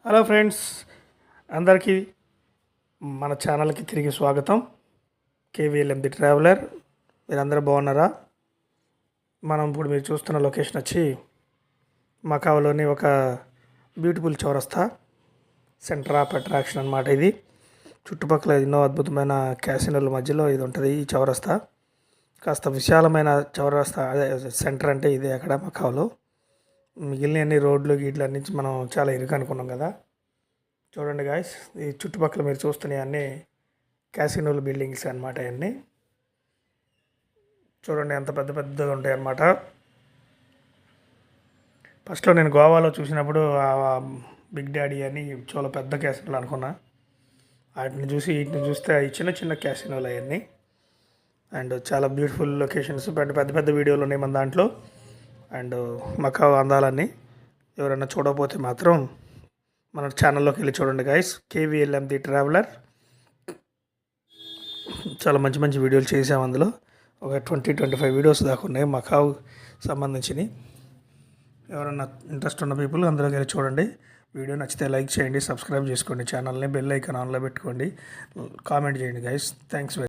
Hello friends, అందరికీ మన ఛానల్కి తిరిగి స్వాగతం. కేవీఎల్ఎం ది ట్రావెలర్. మీరందరూ బాగున్నారా? మనం ఇప్పుడు మీరు చూస్తున్న లొకేషన్ వచ్చి మకావులోని ఒక బ్యూటిఫుల్ చౌరస్తా, సెంటర్ ఆఫ్ అట్రాక్షన్ అన్నమాట. ఇది చుట్టుపక్కల ఎన్నో అద్భుతమైన క్యాసినోల మధ్యలో ఇది ఉంటుంది. ఈ చౌరస్తా కాస్త విశాలమైన చౌరస్తా, అదే సెంటర్ అంటే ఇదే అక్కడ మకావులో. మిగిలిన అన్ని రోడ్లు గీట్లు అన్నించి మనం చాలా ఇరుకు అనుకున్నాం కదా. చూడండి గాయస్, ఈ చుట్టుపక్కల మీరు చూస్తున్నాయి అన్నీ క్యాసినోలు బిల్డింగ్స్ అనమాట. అన్నీ చూడండి ఎంత పెద్ద పెద్దగా ఉంటాయి అన్నమాట. ఫస్ట్లో నేను గోవాలో చూసినప్పుడు బిగ్ డాడీ అని చాలా పెద్ద క్యాసినోలు అనుకున్నా. వాటిని చూసి వీటిని చూస్తే అవి చిన్న చిన్న క్యాసినోలు అవన్నీ. అండ్ చాలా బ్యూటిఫుల్ లొకేషన్స్, పెద్ద పెద్ద పెద్ద వీడియోలు ఉన్నాయి మన దాంట్లో. అండ్ మకావ్ అందాలన్నీ ఎవరైనా చూడకపోతే మాత్రం మన ఛానల్లోకి వెళ్ళి చూడండి గాయస్. కేవీఎల్ఎం the traveller. చాలా మంచి మంచి వీడియోలు చేసాము. అందులో ఒక 20-25 వీడియోస్ దాకా ఉన్నాయి మకావ్ సంబంధించినవి. ఎవరైనా ఇంట్రెస్ట్ ఉన్న పీపుల్ అందులోకి వెళ్ళి చూడండి. వీడియో నచ్చితే లైక్ చేయండి, సబ్స్క్రైబ్ చేసుకోండి ఛానల్ని, బెల్ ఐకాన్ ఆన్లో పెట్టుకోండి, కామెంట్ చేయండి గైస్. థ్యాంక్స్.